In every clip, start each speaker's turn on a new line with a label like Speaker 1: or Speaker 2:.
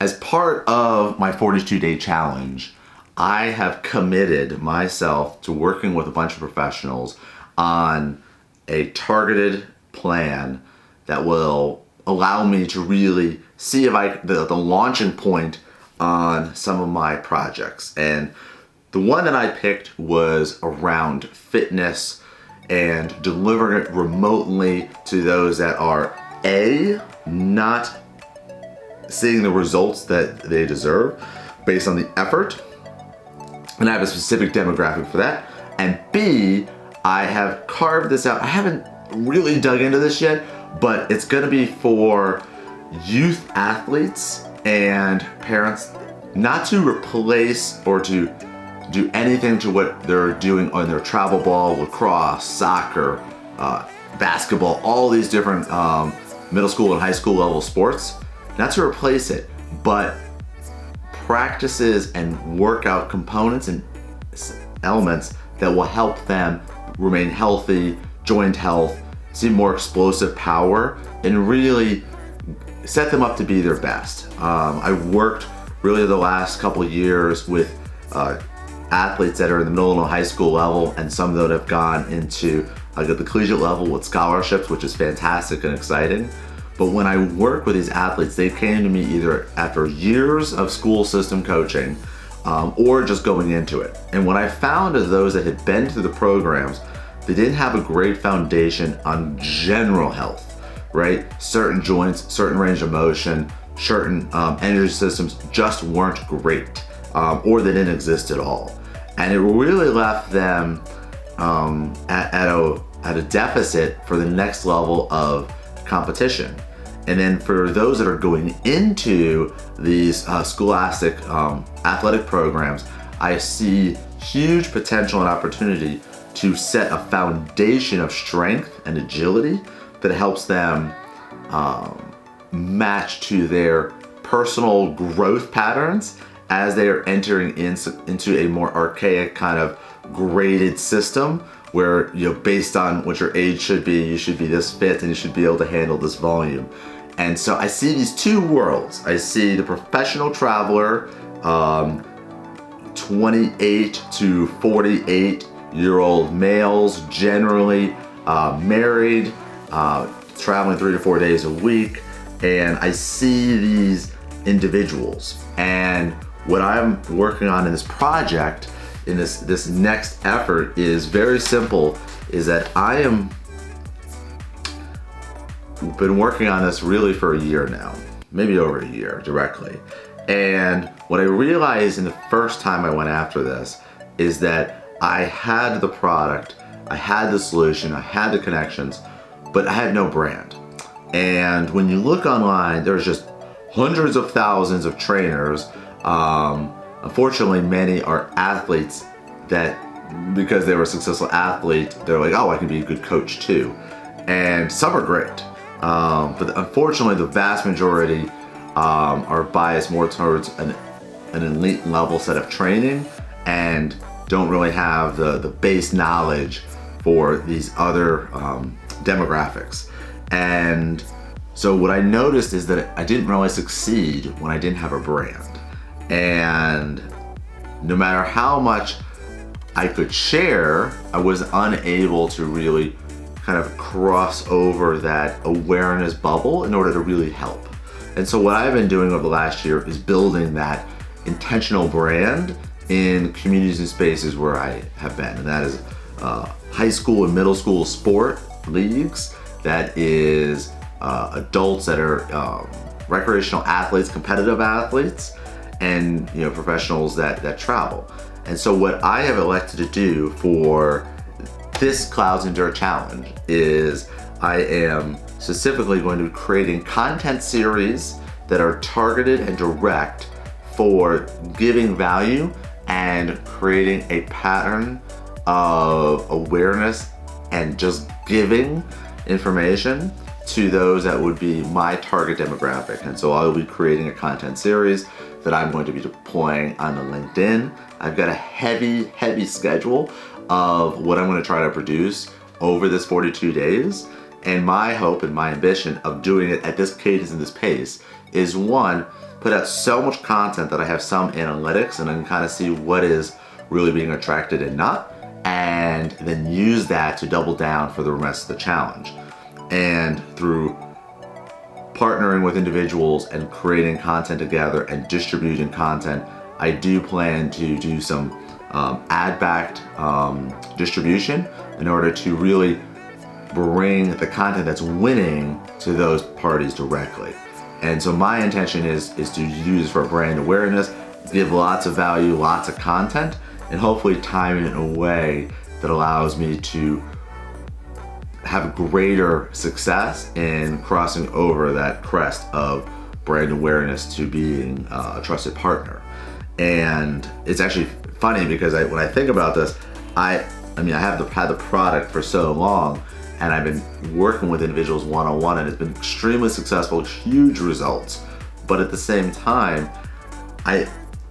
Speaker 1: As part of my 42-day challenge, I have committed myself to working with a bunch of professionals on a targeted plan that will allow me to really see if the launching point on some of my projects. And the one that I picked was around fitness and delivering it remotely to those that are not seeing the results that they deserve based on the effort, and I have a specific demographic for that, and B, I have carved this out. I haven't really dug into this yet, but it's going to be for youth athletes and parents, not to replace or to do anything to what they're doing on their travel ball, lacrosse, soccer, basketball, all these different middle school and high school level sports. Not to replace it, but practices and workout components and elements that will help them remain healthy, joint health, see more explosive power, and really set them up to be their best. I've worked really the last couple of years with athletes that are in the middle and high school level, and some that have gone into the collegiate level with scholarships, which is fantastic and exciting. But when I work with these athletes, they came to me either after years of school system coaching or just going into it. And what I found is those that had been through the programs, they didn't have a great foundation on general health, right? Certain joints, certain range of motion, certain energy systems just weren't great, or they didn't exist at all. And it really left them at a deficit for the next level of competition. And then for those that are going into these scholastic athletic programs, I see huge potential and opportunity to set a foundation of strength and agility that helps them match to their personal growth patterns as they are entering into a more archaic kind of graded system where, based on what your age should be, you should be this fit and you should be able to handle this volume. And so I see these two worlds. I see the professional traveler, 28 to 48-year-old males, generally married, traveling 3 to 4 days a week. And I see these individuals. And what I'm working on in this project, in this next effort, is very simple, is that I am been working on this really for a year now, maybe over a year directly. And what I realized in the first time I went after this is that I had the product, I had the solution, I had the connections, but I had no brand. And when you look online, there's just hundreds of thousands of trainers. Unfortunately, many are athletes that, because they were a successful athlete, they're like, oh, I can be a good coach too. And some are great. But unfortunately, the vast majority are biased more towards an elite level set of training and don't really have the base knowledge for these other demographics. And so what I noticed is that I didn't really succeed when I didn't have a brand. And no matter how much I could share, I was unable to really kind of cross over that awareness bubble in order to really help. And so what I've been doing over the last year is building that intentional brand in communities and spaces where I have been. And that is high school and middle school sport leagues. That is adults that are recreational athletes, competitive athletes, and professionals that travel. And so what I have elected to do for this Clouds Endure Challenge is I am specifically going to be creating content series that are targeted and direct for giving value and creating a pattern of awareness and just giving information to those that would be my target demographic. And so I will be creating a content series that I'm going to be deploying on the LinkedIn. I've got a heavy schedule of what I'm going to try to produce over this 42 days. And my hope and my ambition of doing it at this cadence and this pace is, one, put out so much content that I have some analytics and I can kind of see what is really being attracted and not, and then use that to double down for the rest of the challenge. And through partnering with individuals and creating content together and distributing content, I do plan to do some ad-backed distribution in order to really bring the content that's winning to those parties directly. And so my intention is to use for brand awareness, give lots of value, lots of content, and hopefully time it in a way that allows me to have greater success in crossing over that crest of brand awareness to being a trusted partner. And it's actually funny because when I think about this, I have had the product for so long, and I've been working with individuals one-on-one, and it's been extremely successful, huge results. But at the same time, I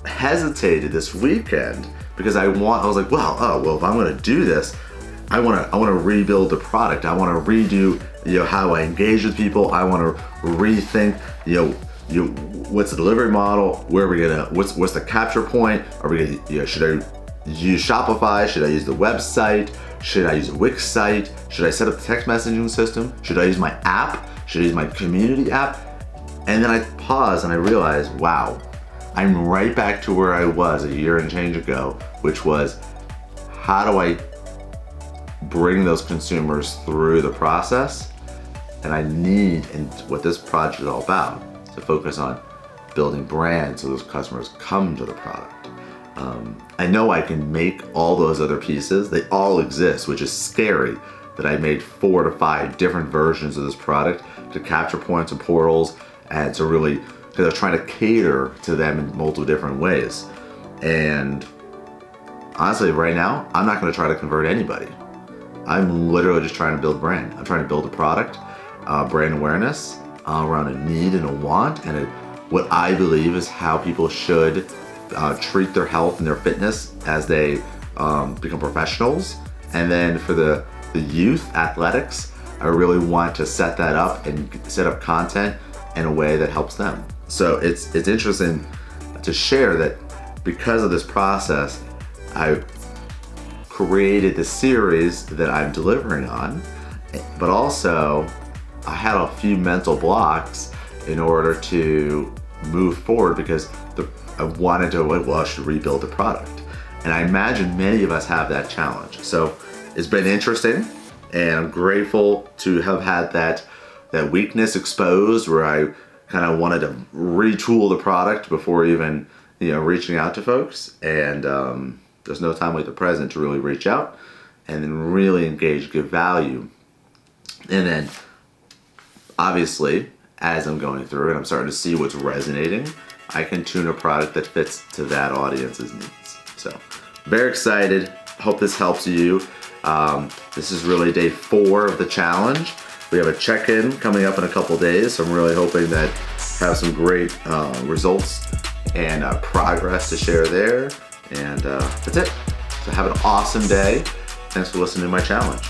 Speaker 1: hesitated this weekend because I was like, well, if I'm gonna do this, I wanna rebuild the product. I wanna redo, how I engage with people. I wanna rethink, what's the delivery model? Where are we gonna? What's the capture point? Are we gonna? Should I use Shopify? Should I use the website? Should I use a Wix site? Should I set up the text messaging system? Should I use my app? Should I use my community app? And then I paused and I realized, wow, I'm right back to where I was a year and change ago, which was, how do I bring those consumers through the process? And I need, and what this project is all about, to focus on building brands so those customers come to the product. I know I can make all those other pieces. They all exist, which is scary that I made 4 to 5 different versions of this product to capture points and portals, and to really, because I was trying to cater to them in multiple different ways. And honestly, right now, I'm not gonna try to convert anybody. I'm literally just trying to build brand. I'm trying to build a product, brand awareness around a need and a want, and what I believe is how people should treat their health and their fitness as they become professionals. And then for the youth athletics, I really want to set that up and set up content in a way that helps them. So it's interesting to share that because of this process, I created the series that I'm delivering on, but also I had a few mental blocks in order to move forward because I wanted to, I should rebuild the product. And I imagine many of us have that challenge. So it's been interesting, and I'm grateful to have had that weakness exposed where I kind of wanted to retool the product before even reaching out to folks. And there's no time like the present to really reach out and then really engage, give value. And then obviously, as I'm going through and I'm starting to see what's resonating, I can tune a product that fits to that audience's needs. So very excited. Hope this helps you. This is really day 4 of the challenge. We have a check-in coming up in a couple days, so I'm really hoping that have some great results and progress to share there. And that's it. So have an awesome day. Thanks for listening to my challenge.